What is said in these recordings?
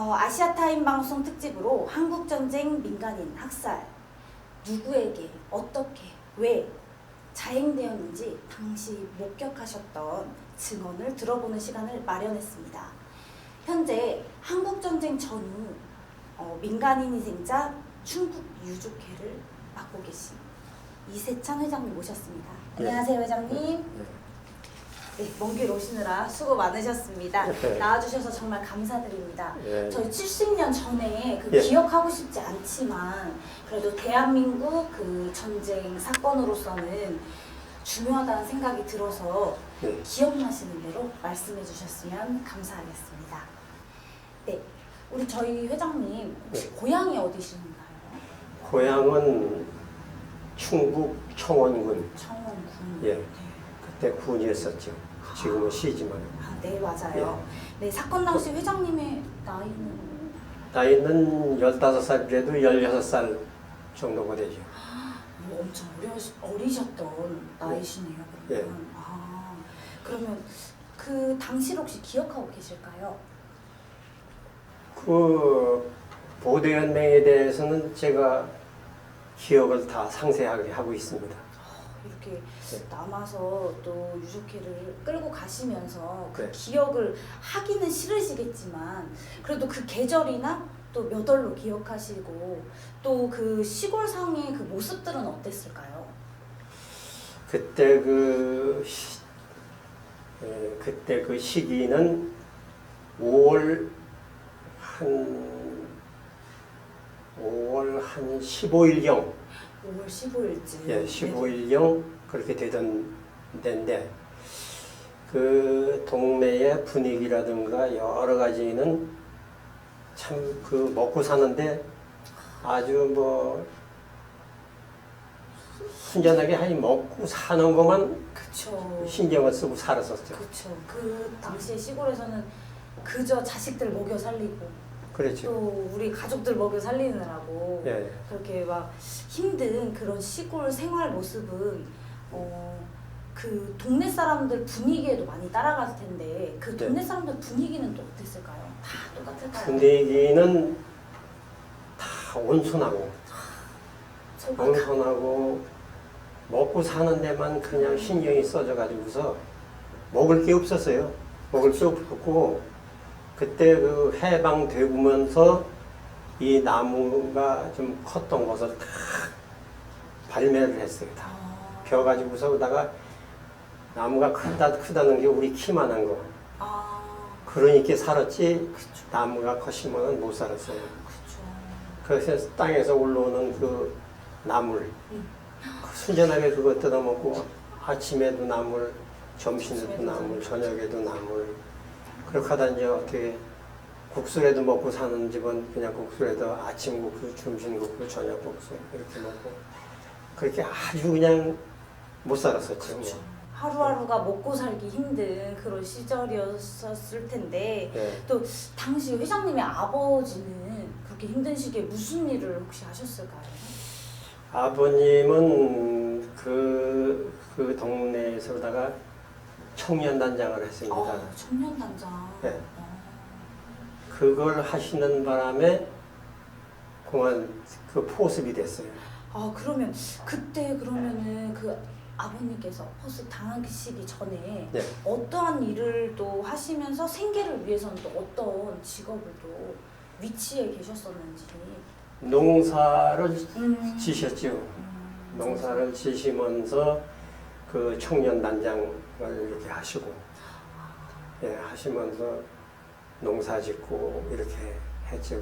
아시아타임 방송 특집으로 한국전쟁 민간인 학살 누구에게 어떻게 왜 자행되었는지 당시 목격하셨던 증언을 들어보는 시간을 마련했습니다. 현재 한국전쟁 전후 민간인 희생자 충북 유족회를 맡고 계신 이세찬 회장님 모셨습니다. 안녕하세요, 회장님. 네, 먼 길 오시느라 수고 많으셨습니다. 나와주셔서 정말 감사드립니다. 저희 70년 전에 기억하고 싶지 않지만 그래도 대한민국 그 전쟁 사건으로서는 중요하다는 생각이 들어서 기억나시는 대로 말씀해 주셨으면 감사하겠습니다. 네, 우리 저희 회장님 혹시 고향이 어디신가요? 고향은 충북 청원군. 청원군. 예, 그때 군이었었죠. 지금은 시지만. 네, 맞아요. 네, 사건 당시 회장님의 나이는? 나이는 15살이라도 16살 정도가 되죠. 엄청 어리셨던 나이시네요. 그러면. 예. 그러면 그 당시를 혹시 기억하고 계실까요? 그 보도연맹에 대해서는 제가 기억을 다 상세하게 하고 있습니다. 이렇게 남아서 또 유족회를 끌고 가시면서 그 네. 기억을 하기는 싫으시겠지만 그래도 그 계절이나 또 몇 월로 기억하시고 또 그 시골상의 그 모습들은 어땠을까요? 그때 그때 그 시기는 5월 한 15일경 5월 15일쯤. 예, 15일경 그렇게 되던 데인데 그 동네의 분위기라든가 여러 가지는 참 그 먹고 사는데 아주 뭐 순전하게 하니 먹고 사는 것만 그쵸. 신경을 쓰고 살았었죠. 그쵸. 그 당시에 시골에서는 그저 자식들 먹여 살리고 그렇죠. 또 우리 가족들 먹여 살리느라고 예. 그렇게 막 힘든 그런 시골 생활 모습은 그 동네 사람들 분위기에도 많이 따라갈 텐데 그 동네 사람들 분위기는 또 어땠을까요? 다 똑같을까요? 분위기는 다 온순하고 먹고 사는 데만 그냥 신경이 써져가지고서 먹을 게 없었어요. 먹을 게 없었고 그때 그 해방되면서 이 나무가 좀 컸던 것을 다 발매를 했어요. 다 벼가지고서다가 나무가 크다는 게 우리 키만한 거. 그러니까 살았지 나무가 커시면은 못 살았어요. 그래서 땅에서 올라오는 그 나물 순전하게 그거 뜯어먹고 아침에도 나물, 점심에도 나물, 저녁에도 나물. 그렇게 하다 이제 어떻게 국수라도 먹고 사는 집은 그냥 국수라도 아침 국수, 점심 국수, 저녁 국수 이렇게 먹고 그렇게 아주 그냥 못 살았었죠. 그렇죠. 하루하루가 먹고 살기 힘든 그런 시절이었을 텐데 또 당시 회장님의 아버지는 그렇게 힘든 시기에 무슨 일을 혹시 하셨을까요? 아버님은 그 동네에서다가 청년단장을 했습니다. 청년단장. 네. 그걸 하시는 바람에 공안 그 포습이 됐어요. 그러면 그때 그러면은 그 아버님께서 포습 당하시기 전에 어떠한 일을 또 하시면서 생계를 위해서는 또 어떤 직업을 또 위치에 계셨었는지. 농사를 지셨죠. 농사를 지시면서 그 청년단장을 이렇게 하시고 하시면서 농사 짓고 이렇게 했죠.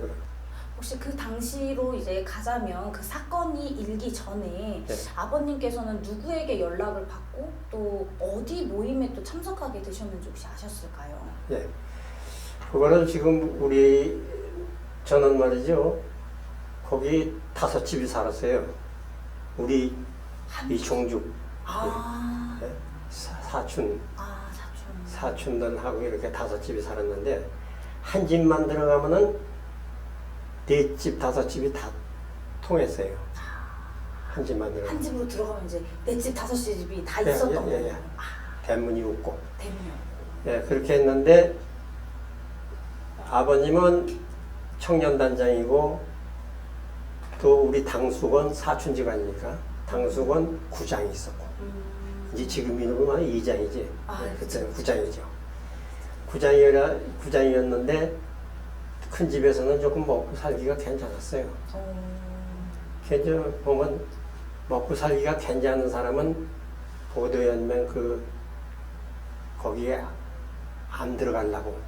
혹시 그 당시로 이제 가자면 그 사건이 일기 전에 아버님께서는 누구에게 연락을 받고 또 어디 모임에 또 참석하게 되셨는지 혹시 아셨을까요? 예, 그거는 지금 저는 말이죠. 거기 5집이 살았어요. 우리 이종죽 사촌들하고 이렇게 5집이 살았는데 한 집만 들어가면은 4집, 5집이 다 통했어요. 한 집만 들어가면. 한 집으로 들어가면 이제 4집, 5집이 다 있었던 거예요. 대문이 없고. 대문이요. 예, 그렇게 했는데 아버님은 청년단장이고 또 우리 당수건 사춘지간이니까 당수건 구장이 있었고 이제 지금 이름은 이장이지. 그때는 구장이죠. 구장이었는데 큰 집에서는 조금 먹고 살기가 괜찮았어요. 그래서 보면 먹고 살기가 괜찮은 사람은 보도연맹 거기에 안 들어가려고.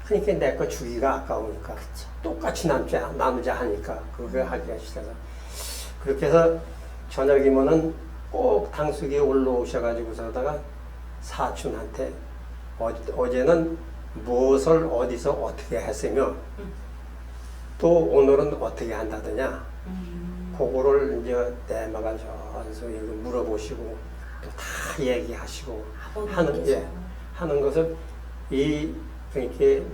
그러니까 내 거 주기가 아까우니까 그쵸. 똑같이 나누자 하니까 그거 하기가 싫어서 그렇게 해서 저녁이면은 꼭 당숙이 올라오셔가지고서다가 사촌한테 어제는 무엇을 어디서 어떻게 했으며 또 오늘은 어떻게 한다더냐 그거를 이제 내마가 전수 물어보시고 또 다 얘기하시고 하는 것을 그러니까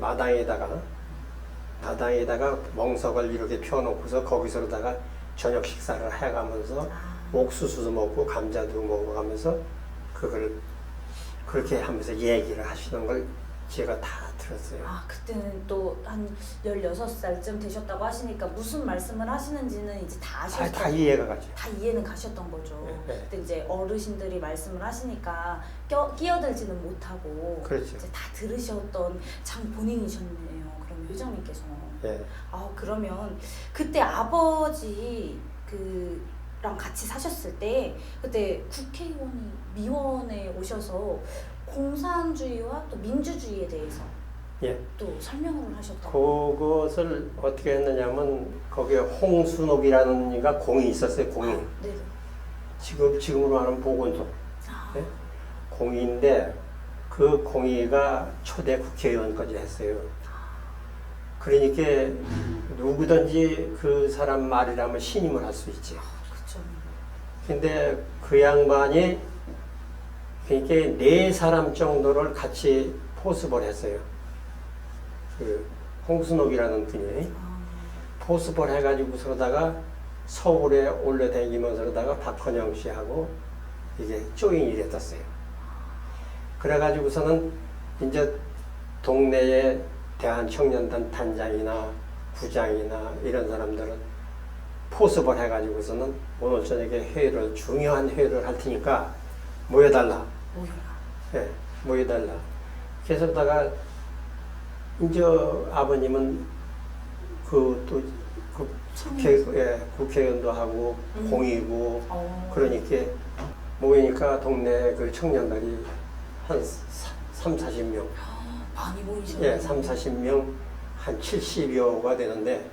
마당에다가 멍석을 이렇게 펴놓고서 거기서다가 저녁 식사를 해가면서 옥수수도 먹고 감자도 먹어가면서 그걸 그렇게 하면서 얘기를 하시는 걸 제가 다 들었어요. 그때는 또 한 16살쯤 되셨다고 하시니까 무슨 말씀을 하시는지는 이제 다 아셨던 다 이해가 가죠. 다 이해는 가셨던 거죠. 네. 근데 이제 어르신들이 말씀을 하시니까 끼어들지는 못하고 그렇죠. 이제 다 들으셨던 참 본인이셨네요. 그럼 회장님께서. 네. 그러면 그때 아버지 랑 같이 사셨을 때 그때 국회의원이 미원에 오셔서 공산주의와 또 민주주의에 대해서 또 설명을 하셨다고. 그것을 어떻게 했느냐면 거기에 홍순옥이라는 이가 공이 있었어요. 공이. 네. 지금으로 하는 보건소. 네? 공인데 그 공의가 초대 국회의원까지 했어요. 그러니까 누구든지 그 사람 말이라면 신임을 할 수 있지. 그렇죠. 근데 그 양반이 그러니까 4사람 정도를 같이 포습을 했어요. 그 홍순옥이라는 분이 포습을 해가지고서다가 서울에 올려다니면서다가 박헌영 씨하고 이게 조인이 됐었어요. 그래가지고서는 이제 동네에 대한청년단 단장이나 부장이나 이런 사람들은 포습을 해가지고서는 오늘 저녁에 중요한 회의를 할 테니까 모여달라. 예, 모여달라. 그래서다가 이제 아버님은 국회의원도 하고 공이고 그러니까 모이니까 동네 그 청년들이 한 30-40명. 많이 모이셨네요. 예, 30-40명, 한 70여가 되는데,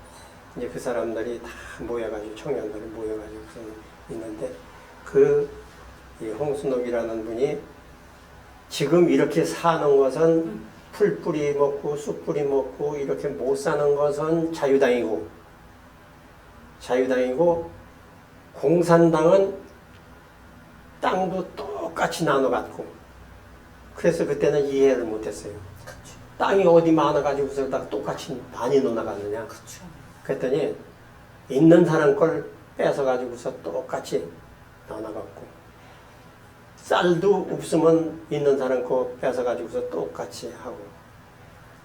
이제 그 사람들이 다 모여가지고, 청년들이 모여가지고 있는데, 이 홍순옥이라는 분이 지금 이렇게 사는 것은 풀뿌리 먹고, 쑥뿌리 먹고, 이렇게 못 사는 것은 자유당이고, 공산당은 땅도 똑같이 나눠 갖고, 그래서 그때는 이해를 못 했어요. 땅이 어디 많아가지고서 다 똑같이 많이 넣어나갔느냐. 그랬더니 있는 사람 걸 뺏어가지고서 똑같이 넣어나갔고 쌀도 없으면 있는 사람 거 뺏어가지고서 똑같이 하고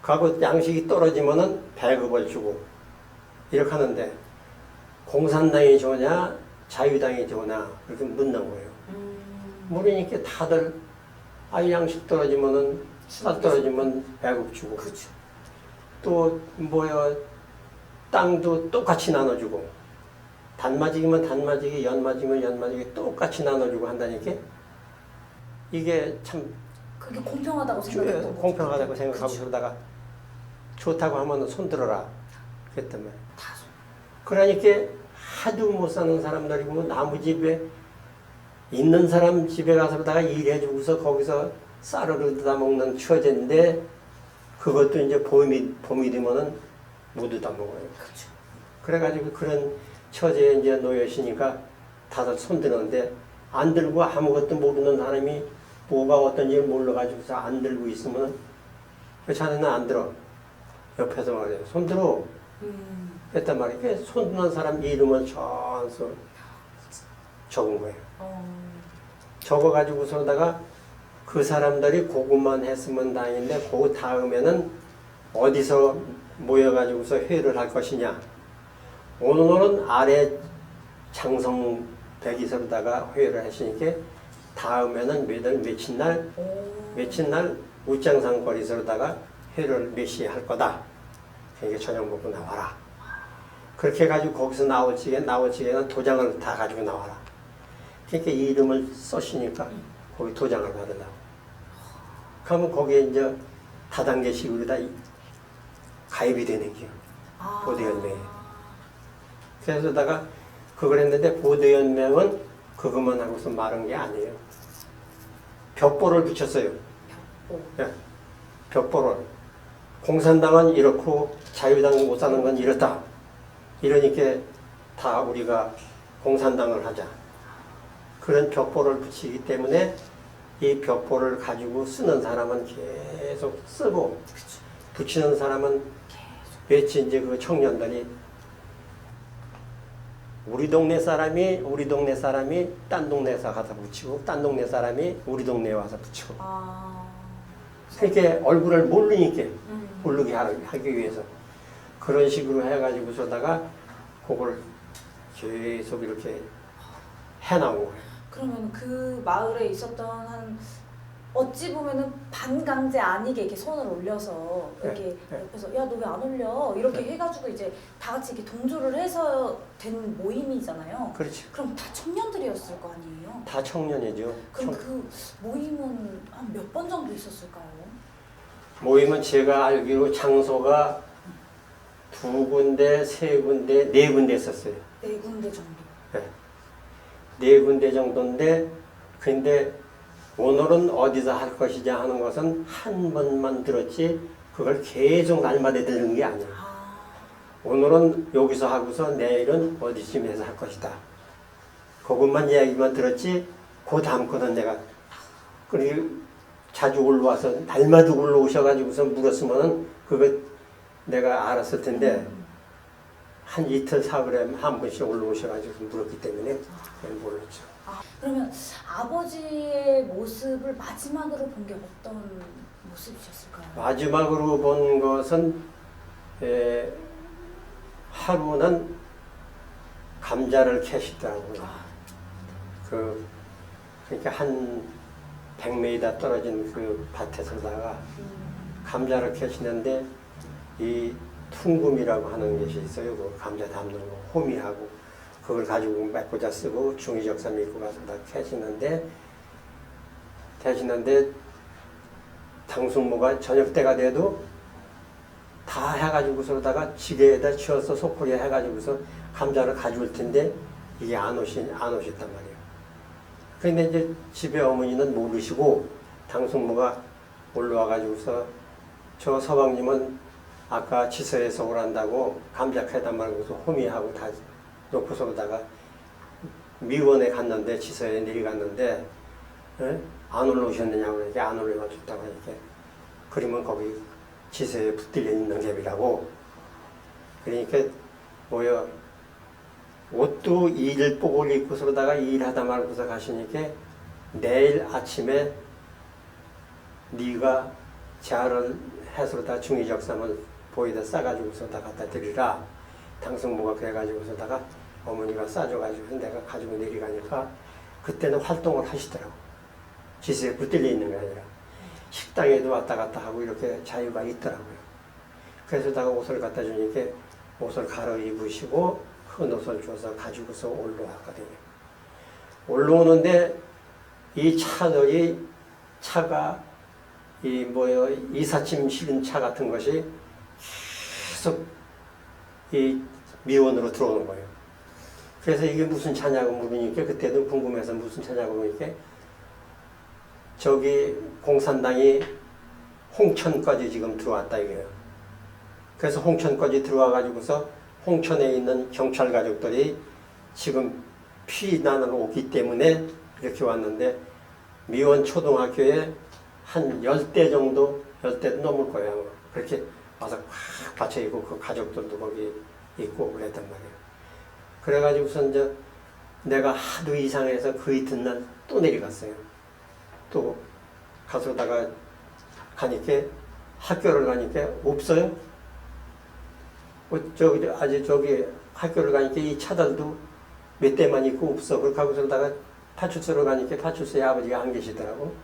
가고 양식이 떨어지면은 배급을 주고 이렇게 하는데 공산당이 좋으냐 자유당이 좋으냐 이렇게 묻는 거예요. 물으니까 다들 양식 떨어지면은 쌀 떨어지면 배급 주고 그렇죠. 또 땅도 똑같이 나눠주고 단마지기면 단마지기 연마지기면 연마지기 똑같이 나눠주고 한다니까 이게 참 그게 공평하다고 생각했던 거죠. 공평하다고 생각하고 그러다가 좋다고 하면 손 들어라 그랬단 말이야. 그러니까 하도 못 사는 사람들이고 남의 집에 있는 사람 집에 가서 그러다가 일해주고서 거기서 쌀을 얻어다 먹는 처제인데 그것도 이제 봄이 되면은 못 얻어 먹어요. 그렇죠. 그래가지고 그런 처제에 이제 놓여시니까 다들 손드는데 안 들고 아무것도 모르는 사람이 뭐가 어떤지 몰라가지고서 안 들고 있으면 그 자네는 안 들어. 옆에서 말해요. 손 들어. 그랬단 말이에요. 그래서 손 드는 사람 이름을 전수 적은 거예요. 적어가지고서다가 그 사람들이 그것만 했으면 다행인데 그 다음에는 어디서 모여가지고서 회의를 할 것이냐. 오늘은 아래 장성 백이서로다가 회의를 하시니까 다음에는 며칠 날 웃장산 거리서로다가 회의를 몇 시에 할 거다. 그러니까 저녁 먹고 나와라. 그렇게 해가지고 거기서 나올 적에는 도장을 다 가지고 나와라. 그러니까 이 이름을 써시니까 거기 도장을 받으려고. 그러면 거기에 이제 다단계식으로 다 가입이 되는 거예요. 보도연맹에. 그래서다가 그걸 했는데 보도연맹은 그것만 하고서 말한 게 아니에요. 벽보를 붙였어요. 예, 벽보를. 공산당은 이렇고 자유당 못 사는 건 이렇다. 이러니까 다 우리가 공산당을 하자. 그런 벽보를 붙이기 때문에 이 벽보를 가지고 쓰는 사람은 계속 쓰고 붙이는 사람은 며칠 이제 그 청년들이 우리 동네 사람이 딴 동네에서 가서 붙이고 딴 동네 사람이 우리 동네에 와서 붙이고 그러니까 얼굴을 모르게 하기 위해서 그런 식으로 해가지고서다가 그걸 계속 이렇게 해나온 거예요. 그러면 그 마을에 있었던 한 어찌 보면은 반강제 아니게 이렇게 손을 올려서 이렇게 옆에서 야 너 왜 안 올려 이렇게 해가지고 이제 다 같이 이렇게 동조를 해서 된 모임이잖아요. 그렇지. 그럼 다 청년들이었을 거 아니에요? 다 청년이죠. 그럼 그 모임은 한 몇 번 정도 있었을까요? 모임은 제가 알기로 장소가 2군데, 3군데, 4군데 있었어요. 4군데 정도. 네. 4군데 정도인데 근데 오늘은 어디서 할 것이냐 하는 것은 한 번만 들었지 그걸 계속 날마다 들은 게 아니야. 오늘은 여기서 하고서 내일은 어디쯤에서 할 것이다. 그것만 이야기만 들었지 그 다음 거는 내가 그리고 자주 올라와서 날마다 올라오셔가지고서 물었으면은 그거 내가 알았을 텐데 한 이틀 사흘에 한 번씩 올라오셔가지고 물었기 때문에 몰랐죠. 그러면 아버지의 모습을 마지막으로 본 게 어떤 모습이셨을까요? 마지막으로 본 것은 하루는 감자를 캐시더라고요. 그러니까 한 100m 떨어진 그 밭에서다가 감자를 캐시는데 이 퉁금이라고 하는 것이 있어요. 그 감자 담는 거 호미하고 그걸 가지고 맥고자 쓰고 중의적사 믿고 가서 다 캐시는데 당숙모가 저녁 때가 돼도 다 해가지고서다가 지게에다 치워서 소쿠리에 해가지고서 감자를 가져올 텐데 이게 안 오셨단 말이에요. 그런데 이제 집에 어머니는 모르시고 당숙모가 올라와가지고서 저 서방님은 아까 지서에서 오란다고 감자 캐다 말고서 호미하고 다 놓고서다가 미원에 갔는데 지서에 내려갔는데 안 올라오셨느냐고 이렇게 안 올라와줬다고 이렇게 그러면 거기 지서에 붙들려 있는 갭이라고 그러니까 뭐요 옷도 일복을 입고서다가 일하다 말고서 가시니까 내일 아침에 네가 자를 해서다 중의적삼을 보이다 싸가지고서 다 갖다 드리라. 당승모가 그래가지고서다가 어머니가 싸줘가지고 내가 가지고 내려가니까 그때는 활동을 하시더라고. 지수에 붙들려 있는 게 아니라 식당에도 왔다 갔다 하고 이렇게 자유가 있더라고요. 그래서다가 옷을 갖다 주니까 옷을 갈아입으시고 큰 옷을 줘서 가지고서 올라왔거든요. 올라오는데 이 차가 이삿짐 실은 차 같은 것이 계속 이 미원으로 들어오는 거예요. 그래서 이게 무슨 차냐고 물으니까 그때도 궁금해서 무슨 차냐고 물으니까 저기 공산당이 홍천까지 지금 들어왔다 이거예요. 그래서 홍천까지 들어와 가지고서 홍천에 있는 경찰 가족들이 지금 피난을 오기 때문에 이렇게 왔는데 미원 초등학교에 한 10대 정도, 10대도 넘을 거예요. 그렇게 와서 꽉 받쳐있고 그 가족들도 거기 있고 그랬단 말이에요. 그래가지고서 이제 내가 하도 이상해서 그 이튿날 또 내려갔어요. 또 가서다가 가니까 학교를 가니까 없어요. 저기 학교를 가니까 이 차들도 몇 대만 있고 없어. 그렇게 하고 그러다가 파출소로 가니까 파출소에 아버지가 안 계시더라고.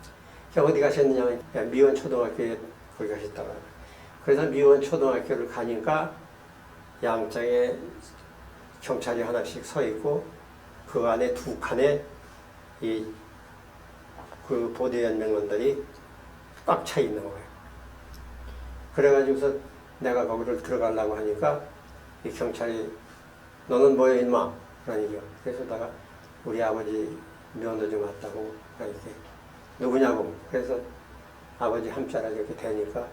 어디 가셨느냐? 미원 초등학교에 거기 가셨다고. 그래서 미원 초등학교를 가니까 양쪽에 경찰이 하나씩 서 있고 그 안에 두 칸에 그 보도연맹원들이 꽉 차 있는 거예요. 그래가지고서 내가 거기를 들어가려고 하니까 이 경찰이 너는 뭐야 인마? 그러니까 그래서 내가 우리 아버지 면허 좀 왔다고 그러니까 누구냐고. 그래서 아버지 함자라 이렇게 되니까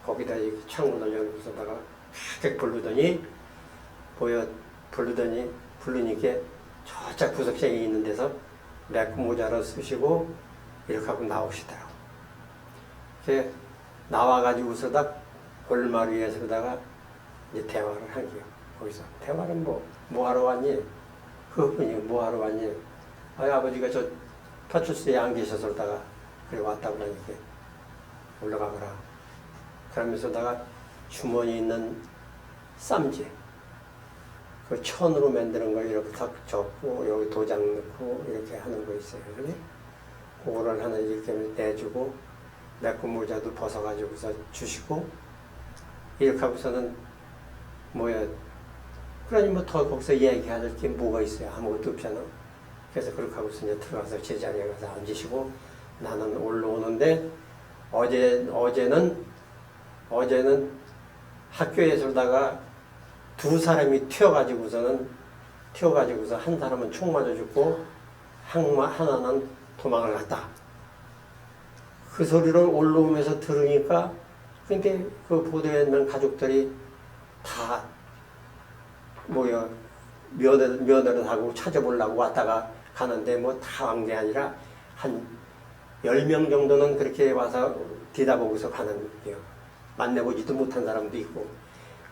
거기다 이렇게 창문을 열고서 내가 쫙 부르더니 부르니까 저짝 구석쟁이 있는 데서 맥구 모자를 쓰시고 이렇게 하고 나오시더라고. 이렇게 나와가지고서다 골마루 위에서다가 이제 대화를 한 게요. 거기서 대화를 뭐 하러 왔니? 그분이 뭐 하러 왔니? 아버지가 저 파출소에 안 계셔서다가 그래 왔다고 그러니까 올라가거라. 그러면서다가 주머니 있는 쌈지 그 천으로 만드는 걸 이렇게 탁 접고 여기 도장 넣고 이렇게 하는 거 있어요. 그지? 그거를 하나 이렇게 내주고 맥구 모자도 벗어가지고서 주시고 이렇게 하고서는 그러니 뭐 더 거기서 얘기할 게 뭐가 있어요. 아무것도 없잖아. 그래서 그렇게 하고서 이제 들어가서 제자리에 가서 앉으시고 나는 올라오는데 어제는 학교에서다가 두 사람이 튀어가지고서 한 사람은 총 맞아 죽고 하나는 도망을 갔다. 그 소리를 올라오면서 들으니까 근데 그 보도에 있는 가족들이 다 모여 면허를 하고 찾아보려고 왔다가 가는데 다 온 게 아니라 한 10명 정도는 그렇게 와서 뒤다보고서 가는 거예요. 만나보지도 못한 사람도 있고.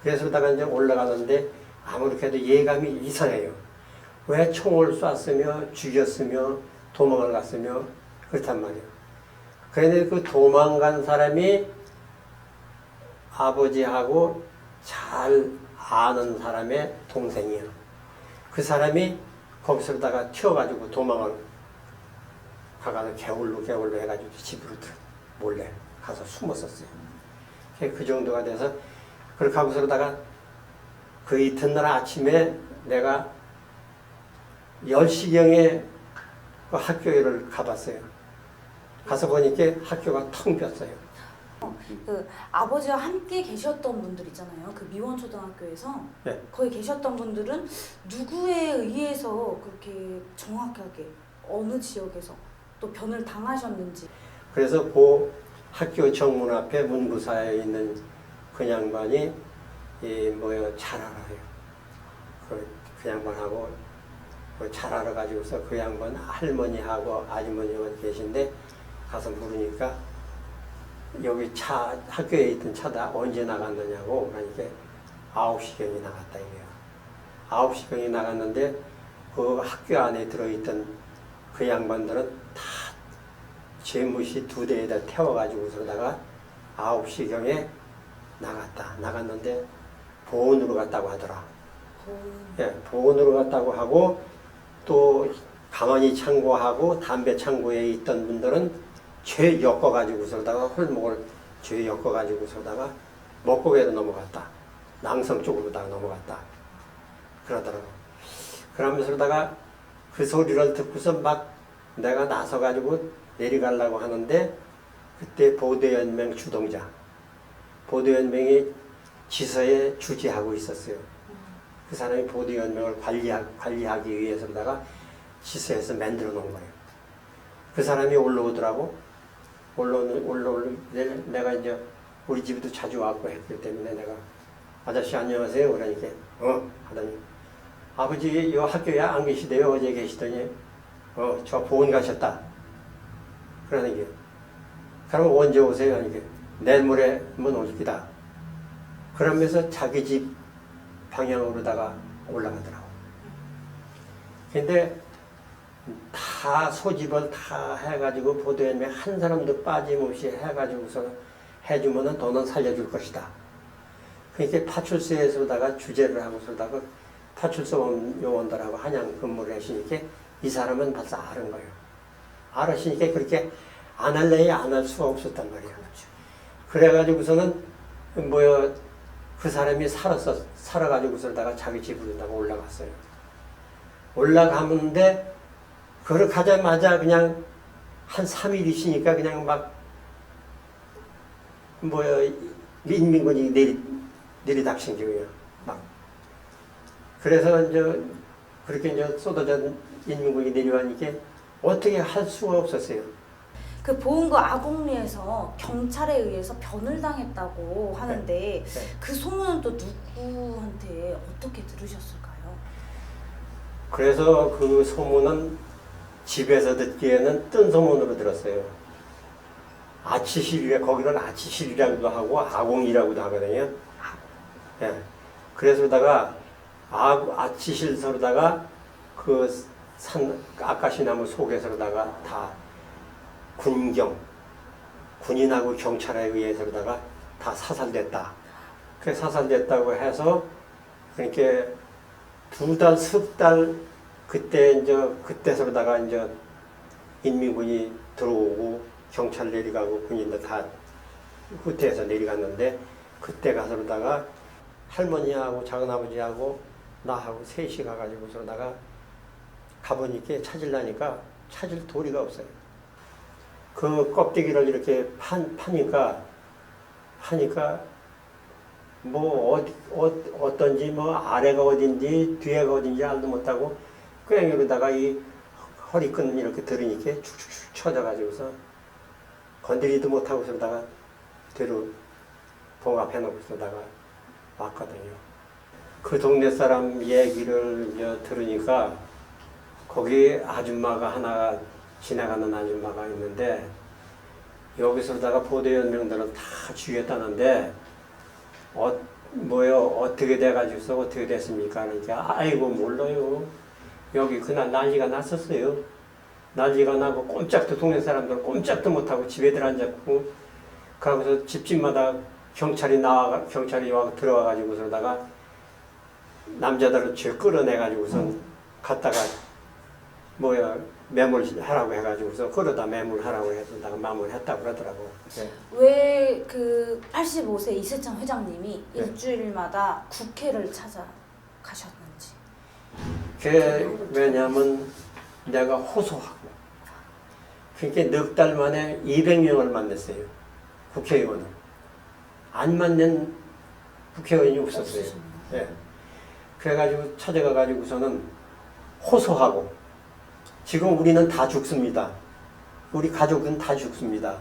그래서다가 이제 올라가는데 아무렇게 해도 예감이 이상해요. 왜 총을 쐈으며 죽였으며 도망을 갔으며 그렇단 말이에요. 그런데 그 도망간 사람이 아버지하고 잘 아는 사람의 동생이에요. 그 사람이 거기서다가 튀어가지고 도망을 가가지고 개울로 해가지고 집으로 몰래 가서 숨었었어요. 그 정도가 돼서 그렇게 하고서다가 그 이튿날 아침에 내가 10시경에 그 학교를 가봤어요. 가서 보니까 학교가 텅 비었어요. 그 아버지와 함께 계셨던 분들 있잖아요. 그 미원초등학교에서 네. 거기 계셨던 분들은 누구에 의해서 그렇게 정확하게 어느 지역에서 또 변을 당하셨는지. 그래서 그 학교 정문 앞에 문부사에 있는 그 양반이 잘 알아요. 그 양반하고 잘 알아가지고서 그 양반 할머니하고 아주머니가 계신데 가서 물으니까 여기 학교에 있던 차다 언제 나갔느냐고 그러니까 9시경에 나갔다 이래요. 9시경에 나갔는데 그 학교 안에 들어있던 그 양반들은 다 재무시 2대에다 태워가지고서다가 9시경에 나갔는데 보온으로 갔다고 하더라. 예, 보온으로 갔다고 하고 또 가만히 창고하고 담배 창고에 있던 분들은 죄 엮어가지고서다가 홀목을 죄 엮어가지고서다가 먹고개로 넘어갔다. 낭성 쪽으로다가 넘어갔다. 그러더라고. 그러면서다가 그 소리를 듣고서 막 내가 나서가지고 내려가려고 하는데 그때 보도연맹 주동자 보도연맹이 지서에 주재하고 있었어요. 그 사람이 보도연맹을 관리하기 위해서다가 지서에서 만들어 놓은 거예요. 그 사람이 올라오더라고. 내가 이제 우리 집에도 자주 왔고 했기 때문에 내가 아저씨 안녕하세요. 그러니까 하더니 아버지 요 학교에 안 계시대요. 어제 계시더니 저 보온 가셨다. 그러는 게 그러면 언제 오세요? 하니까 내일 모레면 올 기다. 그러면서 자기 집 방향으로다가 올라가더라고. 근데 다 소집을 다 해가지고 보도연맹 한 사람도 빠짐없이 해가지고서 해주면은 돈은 살려줄 것이다. 그러니까 파출소에서다가 주재를 하고서다가 파출소 요원들하고 한양 근무를 하시니까 이 사람은 벌써 아는 거예요. 알았으니까 그렇게 안 할래 안 할 수가 없었단 말이야. 그래가지고서는 그 사람이 살아가지고서다가 자기 집으로다가 올라갔어요. 올라가는데 그걸 가자마자 그냥 한 3일 있으니까 그냥 막 인민군이 내리닥친 게 그냥 막. 그래서 이제 그렇게 이제 쏟아져 인민군이 내려가니까 어떻게 할 수가 없었어요. 그 보은고 아곡리에서 경찰에 의해서 변을 당했다고 하는데 네. 그 소문은 또 누구한테 어떻게 들으셨을까요? 그래서 그 소문은 집에서 듣기에는 뜬 소문으로 들었어요. 아치실이라 거기는 아치실이라고도 하고 아공이라고도 하거든요. 예. 그래서다가 아치실서로다가 그 아까시나무 속에서로다가 다 군인하고 경찰에 의해서로다가 다 사살됐다. 그 사살됐다고 해서 그렇게 2달, 3달 그때서로다가 이제 인민군이 들어오고 경찰 내려가고 군인들 다 후퇴해서 내려갔는데 그때 가서로다가 할머니하고 작은아버지하고 나하고 셋이 가가지고서다가 가보니까 찾으려니까 찾을 도리가 없어요. 그 껍데기를 이렇게 파니까 어떤지 아래가 어딘지 뒤에가 어딘지 알도 못하고 그냥 이러다가 이 허리끈 이렇게 들으니까 축축축 쳐져가지고서 건드리도 못하고 그러다가 뒤로 봉합해놓고 그러다가 왔거든요. 그 동네 사람 얘기를 이제 들으니까 거기 아줌마가 하나 지나가는 아줌마가 있는데 여기서다가 보도연명들은 다 죽였다는데 어떻게 돼가지고서 어떻게 됐습니까? 그러니까 아이고 몰라요. 여기 그날 난리가 났었어요. 난리가 나고 동네 사람들 꼼짝도 못하고 집에 들어앉았고 그러고서 집집마다 경찰이 와서 들어와가지고 그러다가 남자들을 쥐어 끌어내가지고선 갔다가 매물하라고 해가지고서 그러다 매물하라고 해서 마무리했다고 그러더라고. 네. 왜 그 85세 이세창 회장님이 네. 일주일마다 국회를 찾아가셨는지. 그게 왜냐하면 내가 호소하고 그러니까 넉 달 만에 200명을 만났어요. 국회의원을. 안 만난 국회의원이 없었어요. 네. 그래가지고 찾아가가지고서는 호소하고 지금 우리는 다 죽습니다. 우리 가족은 다 죽습니다.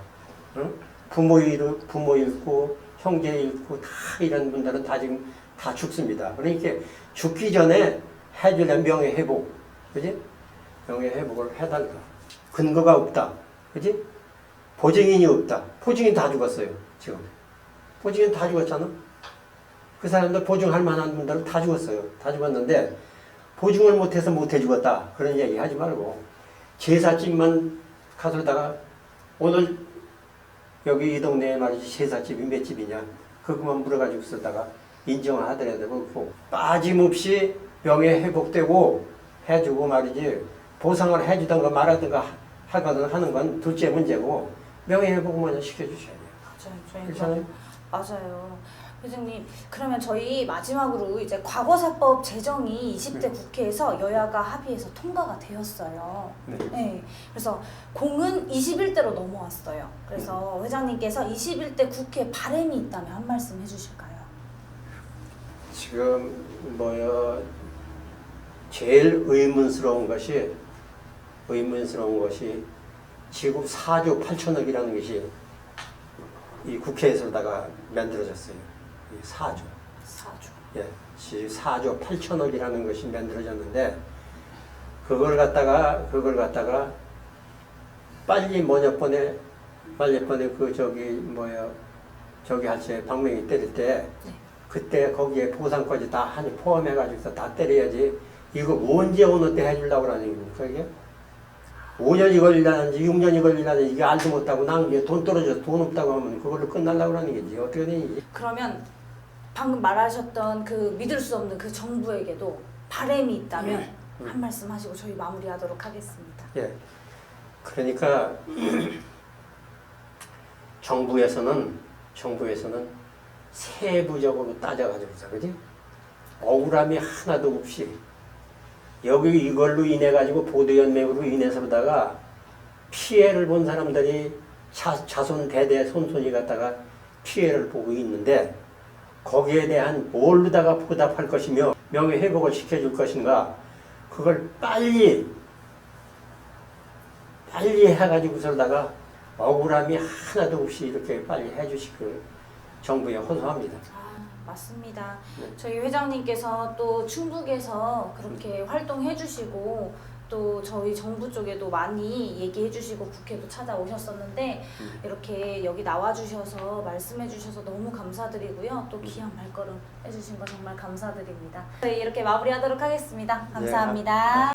응? 부모 잃고 형제 잃고 다 이런 분들은 다 지금 다 죽습니다. 그러니까 죽기 전에 해주려면 명예회복, 그지? 명예회복을 해달라. 근거가 없다, 그지? 보증인이 없다. 보증인 다 죽었어요, 지금. 보증인 다 죽었잖아. 그 사람들 보증할 만한 분들은 다 죽었어요. 다 죽었는데 보증을 못해서 못해 죽었다. 그런 얘기 하지 말고 제사집만 가서다가 오늘 여기 이 동네에 말이지 제사집이 몇 집이냐 그것만 물어가지고 쓰다가 인정을 하더라도 빠짐없이 명예 회복되고 해주고 말이지 보상을 해주던가 말하던가 하는 건 둘째 문제고 명예 회복만 시켜주셔야 돼요. 맞아요. 그렇잖아요. 맞아요. 회장님, 그러면 저희 마지막으로 이제 과거사법 제정이 20대 국회에서 여야가 합의해서 통과가 되었어요. 네. 그래서 공은 21대로 넘어왔어요. 그래서 회장님께서 21대 국회 바람이 있다면 한 말씀 해주실까요? 지금 제일 의문스러운 것이 지구 4조 8천억이라는 것이 이 국회에서다가 만들어졌어요. 4조. 예, 4조 8천억이라는 것이 만들어졌는데 그걸 갖다가 빨리 저기 할때 방맹이 때릴 때 그때 거기에 보상까지 다 포함해가지고 다 때려야지 이거 언제 어느 때 해주려고 그러는 겁니까 이게? 5년이 걸리라는지 6년이 걸리라는지 이게 알도 못하고 난 돈 떨어져서 돈 없다고 하면 그걸로 끝날라고 하는 거지. 어떻게 되니? 그러면 방금 말하셨던 그 믿을 수 없는 그 정부에게도 바람이 있다면 한 말씀 하시고 저희 마무리하도록 하겠습니다. 예. 그러니까 정부에서는 세부적으로 따져가지고서 그지? 억울함이 하나도 없이 여기 이걸로 인해 가지고 보도연맹으로 인해서다가 피해를 본 사람들이 자손 대대 손손이 갖다가 피해를 보고 있는데 거기에 대한 뭘로다가 보답할 것이며 명예회복을 시켜줄 것인가 그걸 빨리 해가지고서다가 억울함이 하나도 없이 이렇게 빨리 해주시길 정부에 호소합니다. 맞습니다. 네. 저희 회장님께서 또 충북에서 그렇게 활동해 주시고 또 저희 정부 쪽에도 많이 얘기해 주시고 국회도 찾아오셨었는데 이렇게 여기 나와 주셔서 말씀해 주셔서 너무 감사드리고요. 또 귀한 발걸음 해주신 거 정말 감사드립니다. 저희 이렇게 마무리하도록 하겠습니다. 감사합니다.